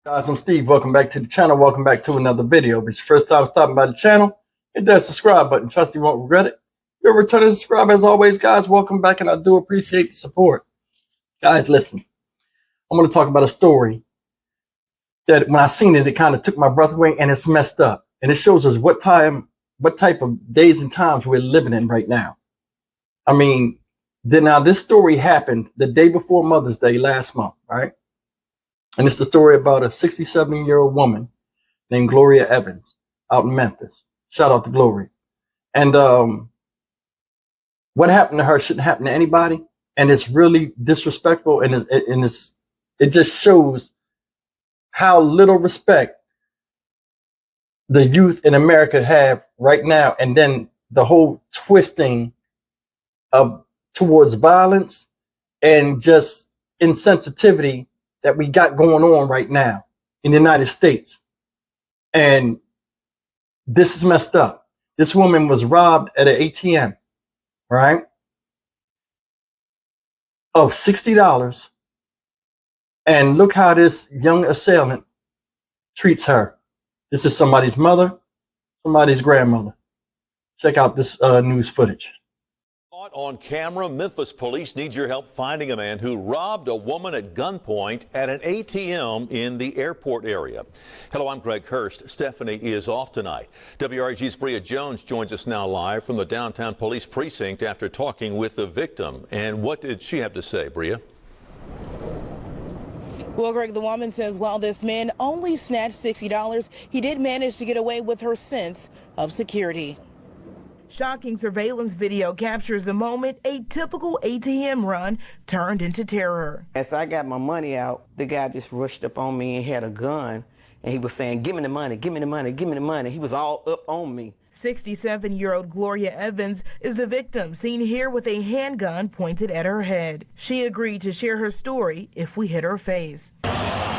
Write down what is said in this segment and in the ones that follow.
Guys, I'm Steve. Welcome back to the channel. Welcome back to another video. If it's your first time stopping by the channel, hit that subscribe button. Trust you won't regret it. If you're a returning subscriber, as always, guys, welcome back, and I do appreciate the support. Guys, listen. I'm going to talk about a story that when I seen it, it kind of took my breath away, and it's messed up. And it shows us what type of days and times we're living in right now. I mean, now this story happened the day before Mother's Day last month, right? And it's the story about a 67-year-old woman named Gloria Evans out in Memphis. Shout out to Gloria. And what happened to her shouldn't happen to anybody. And it's really disrespectful. And it just shows how little respect the youth in America have right now. And then the whole twisting towards violence and just insensitivity that we got going on right now in the United States. And this is messed up. This woman was robbed at an ATM, right? Of $60. And look how this young assailant treats her. This is somebody's mother, somebody's grandmother. Check out this news footage. On camera, Memphis police need your help finding a man who robbed a woman at gunpoint at an ATM in the airport area. Hello, I'm Greg Hurst. Stephanie is off tonight. WRAG's Bria Jones joins us now live from the downtown police precinct after talking with the victim. And what did she have to say, Bria? Well, Greg, the woman says while this man only snatched $60, he did manage to get away with her sense of security. Shocking surveillance video captures the moment a typical ATM run turned into terror. As I got my money out, the guy just rushed up on me and had a gun, and he was saying, "Give me the money, give me the money, give me the money." He was all up on me. 67-year-old Gloria Evans is the victim, seen here with a handgun pointed at her head. She agreed to share her story if we hit her face.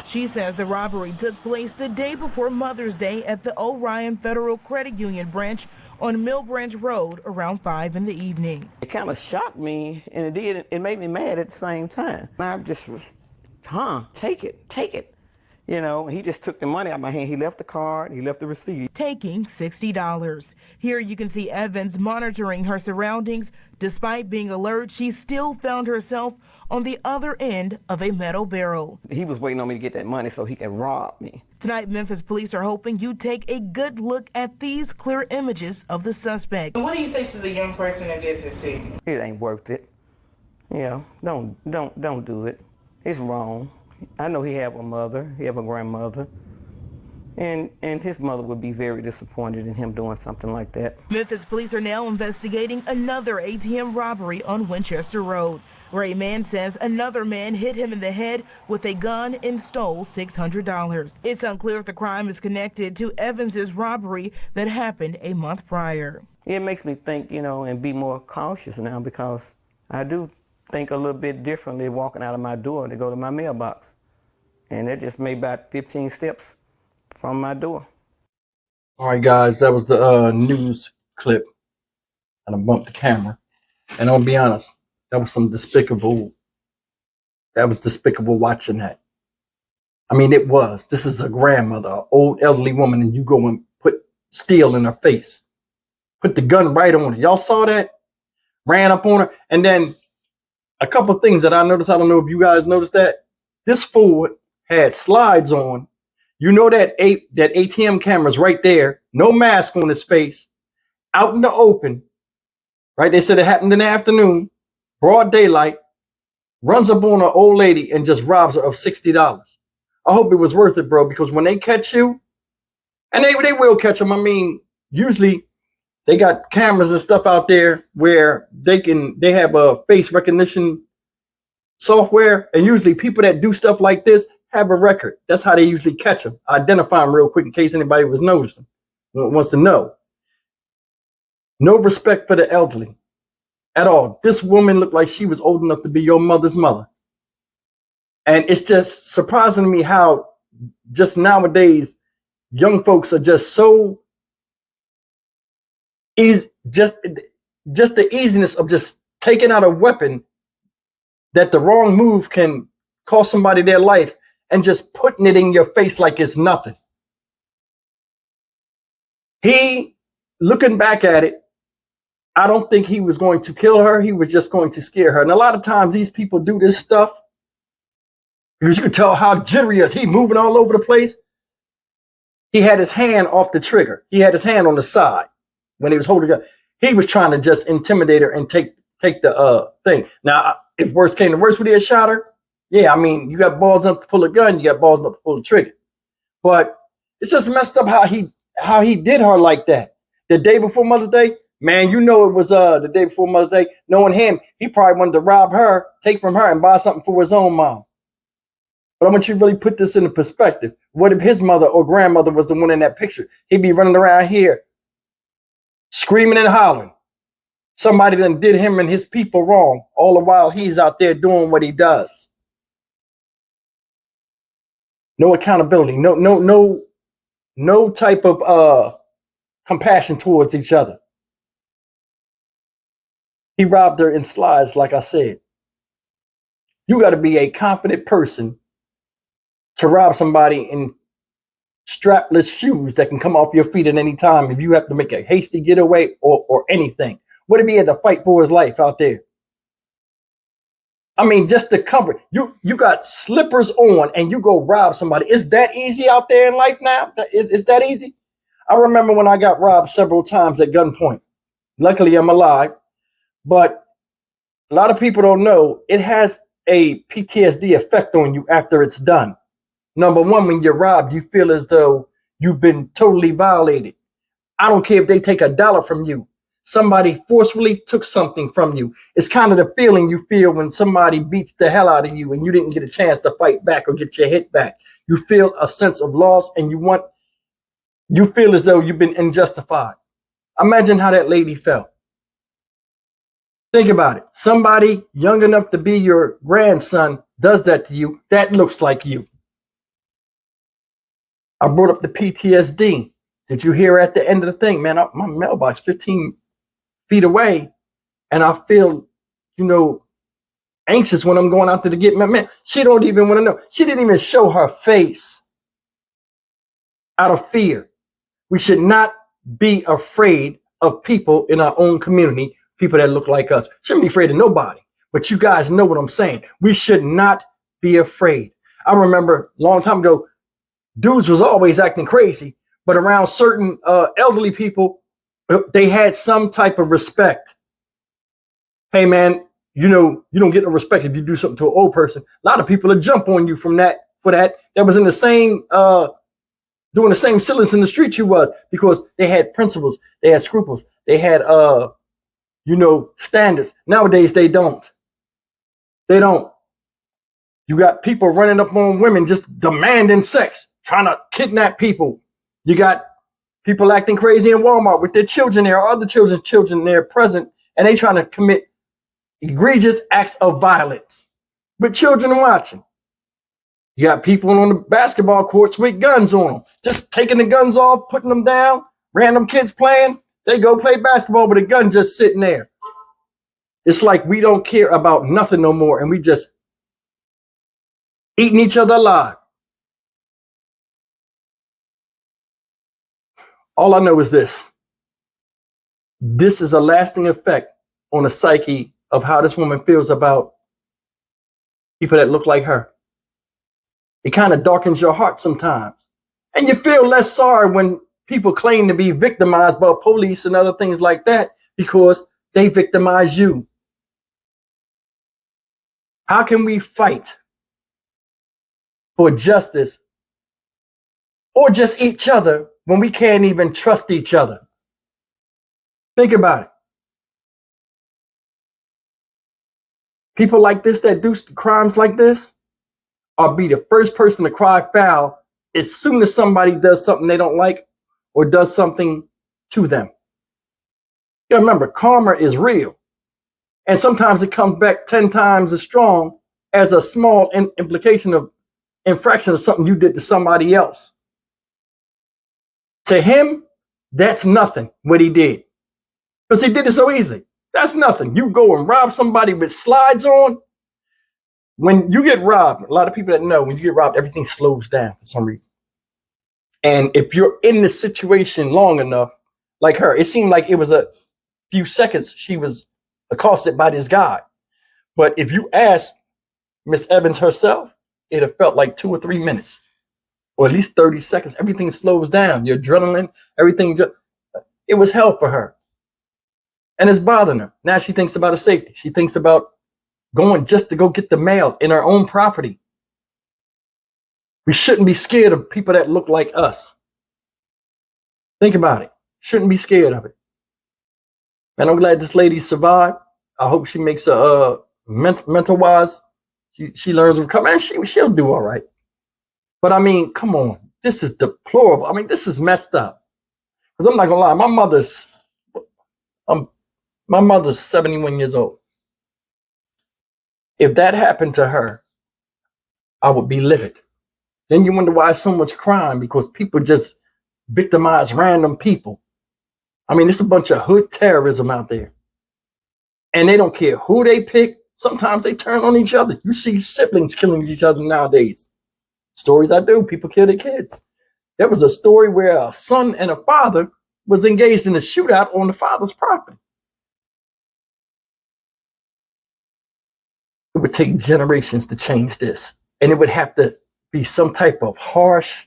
She says the robbery took place the day before Mother's Day at the Orion Federal Credit Union branch on Mill Branch Road around 5 in the evening. It kind of shocked me, and it made me mad at the same time. I just was, take it. You know, he just took the money out of my hand. He left the card, he left the receipt. Taking $60. Here you can see Evans monitoring her surroundings. Despite being alert, she still found herself on the other end of a metal barrel. He was waiting on me to get that money so he could rob me. Tonight, Memphis police are hoping you take a good look at these clear images of the suspect. What do you say to the young person that did this to you? It ain't worth it. Yeah, don't do it. It's wrong. I know he have a mother, he have a grandmother, and his mother would be very disappointed in him doing something like that. Memphis police are now investigating another ATM robbery on Winchester Road, where a man says another man hit him in the head with a gun and stole $600. It's unclear if the crime is connected to Evans's robbery that happened a month prior. It makes me think, and be more cautious now, because I do think a little bit differently walking out of my door to go to my mailbox. And that just made about 15 steps from my door. All right, guys, that was the news clip. And I bumped the camera. And I'll be honest, that was despicable watching that. I mean, it was. This is a grandmother, an old elderly woman, and you go and put steel in her face. Put the gun right on her. Y'all saw that? Ran up on her. And then a couple of things that I noticed. I don't know if you guys noticed that. This fool had slides on. You know that ATM camera's right there. No mask on his face. Out in the open. Right? They said it happened in the afternoon. Broad daylight. Runs up on an old lady and just robs her of $60. I hope it was worth it, bro, because when they catch you, and they will catch them. I mean, usually they got cameras and stuff out there where they have a face recognition software, and usually people that do stuff like this have a record. That's how they usually catch them. Identify them real quick in case anybody was noticing, wants to know. No respect for the elderly at all. This woman looked like she was old enough to be your mother's mother. And it's just surprising to me how just nowadays young folks are just so easy, just the easiness of just taking out a weapon that the wrong move can cost somebody their life, and just putting it in your face like it's nothing. He, looking back at it, I don't think he was going to kill her. He was just going to scare her. And a lot of times these people do this stuff because you can tell how jittery he is. He moving all over the place. He had his hand off the trigger. He had his hand on the side when he was holding it. He was trying to just intimidate her and take the thing. Now, if worse came to worse, would he have shot her? Yeah, I mean, you got balls enough to pull a gun, you got balls enough to pull the trigger. But it's just messed up how he did her like that. The day before Mother's Day, man, you know it was the day before Mother's Day. Knowing him, he probably wanted to rob her, take from her, and buy something for his own mom. But I want you to really put this into perspective. What if his mother or grandmother was the one in that picture? He'd be running around here screaming and hollering. Somebody done did him and his people wrong, all the while he's out there doing what he does. No accountability, no type of compassion towards each other. He robbed her in slides, like I said. You got to be a confident person to rob somebody in strapless shoes that can come off your feet at any time if you have to make a hasty getaway or anything. What if he had to fight for his life out there? I mean, just to cover, you got slippers on and you go rob somebody. Is that easy out there in life now? Is that easy? I remember when I got robbed several times at gunpoint. Luckily, I'm alive. But a lot of people don't know it has a PTSD effect on you after it's done. Number one, when you're robbed, you feel as though you've been totally violated. I don't care if they take $1 from you. Somebody forcefully took something from you. It's kind of the feeling you feel when somebody beats the hell out of you and you didn't get a chance to fight back or get your hit back. You feel a sense of loss and you feel as though you've been unjustified. Imagine how that lady felt. Think about it. Somebody young enough to be your grandson does that to you. That looks like you. I brought up the PTSD. Did you hear at the end of the thing? Man, my mailbox 15 feet away, and I feel, anxious when I'm going out there to get my man. She don't even want to know. She didn't even show her face out of fear. We should not be afraid of people in our own community, people that look like us. Shouldn't be afraid of nobody. But you guys know what I'm saying. We should not be afraid. I remember a long time ago, dudes was always acting crazy, but around certain elderly people, they had some type of respect. Hey, man, you don't get no respect if you do something to an old person. A lot of people will jump on you for that. That was in the same, doing the same silliness in the street you was, because they had principles, they had scruples, they had, standards. Nowadays, they don't. They don't. You got people running up on women just demanding sex, trying to kidnap people. You got people acting crazy in Walmart with their children there, or other children there present, and they trying to commit egregious acts of violence with children watching. You got people on the basketball courts with guns on them, just taking the guns off, putting them down. Random kids playing, they go play basketball with a gun just sitting there. It's like we don't care about nothing no more, and we just eating each other alive. All I know is this. This is a lasting effect on the psyche of how this woman feels about people that look like her. It kind of darkens your heart sometimes. And you feel less sorry when people claim to be victimized by police and other things like that, because they victimize you. How can we fight for justice or just each other when we can't even trust each other? Think about it. People like this that do crimes like this are be the first person to cry foul as soon as somebody does something they don't like or does something to them. You gotta remember, karma is real. And sometimes it comes back 10 times as strong as a small implication of infraction of something you did to somebody else. To him, that's nothing what he did, because he did it so easily. That's nothing. You go and rob somebody with slides on. When you get robbed, a lot of people that know when you get robbed, everything slows down for some reason. And if you're in the situation long enough, like her, it seemed like it was a few seconds she was accosted by this guy. But if you ask Miss Evans herself, it'd have felt like 2 or 3 minutes, or at least 30 seconds. Everything slows down. Your adrenaline, everything. It was hell for her. And it's bothering her. Now she thinks about her safety. She thinks about going just to go get the mail in her own property. We shouldn't be scared of people that look like us. Think about it. Shouldn't be scared of it. And I'm glad this lady survived. I hope she makes a mental wise. She learns to recover, and she'll do all right. But I mean, come on, this is deplorable. I mean, this is messed up. Because I'm not gonna lie, my mother's 71 years old. If that happened to her, I would be livid. Then you wonder why so much crime, because people just victimize random people. I mean, it's a bunch of hood terrorism out there. And they don't care who they pick. Sometimes they turn on each other. You see siblings killing each other nowadays. Stories I do, people kill their kids. There was a story where a son and a father was engaged in a shootout on the father's property. It would take generations to change this. And it would have to be some type of harsh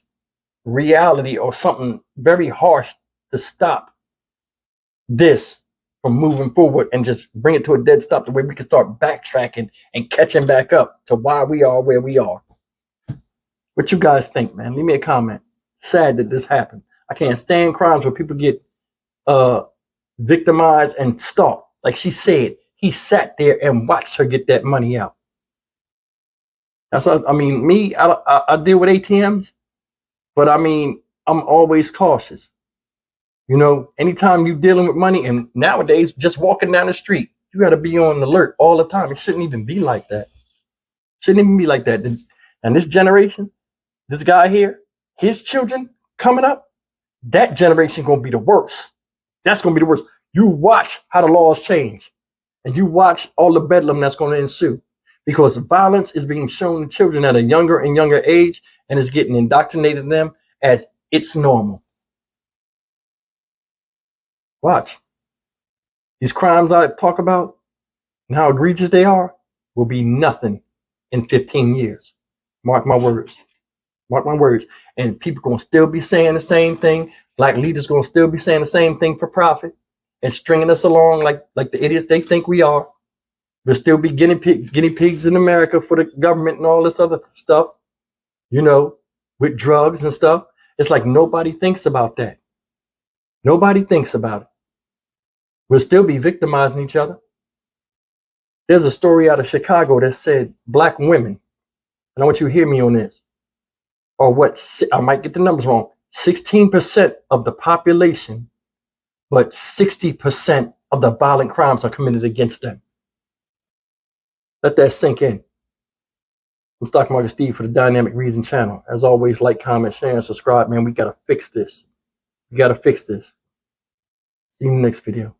reality or something very harsh to stop this from moving forward and just bring it to a dead stop, the way we can start backtracking and catching back up to why we are where we are. What you guys think, man? Leave me a comment. Sad that this happened. I can't stand crimes where people get victimized and stalked. Like she said, he sat there and watched her get that money out. That's what, I mean, me, I deal with ATMs, but I mean, I'm always cautious. You know, anytime you're dealing with money, and nowadays, just walking down the street, you got to be on alert all the time. It shouldn't even be like that. Shouldn't even be like that. And this generation, this guy here, his children coming up, that generation going to be the worst. That's going to be the worst. You watch how the laws change, and you watch all the bedlam that's going to ensue, because violence is being shown to children at a younger and younger age, and is getting indoctrinated in them as it's normal. Watch. These crimes I talk about and how egregious they are will be nothing in 15 years. Mark my words. Mark my words. And people going to still be saying the same thing. Black leaders going to still be saying the same thing for profit and stringing us along like the idiots they think we are. We'll still be guinea pigs in America for the government and all this other stuff, you know, with drugs and stuff. It's like nobody thinks about that. Nobody thinks about it. We'll still be victimizing each other. There's a story out of Chicago that said black women, and I want you to hear me on this, or what, I might get the numbers wrong, 16% of the population, but 60% of the violent crimes are committed against them. Let that sink in. I'm Stock Market Steve for the Dynamic Reason channel. As always, like, comment, share, and subscribe, man. We got to fix this. We got to fix this. See you in the next video.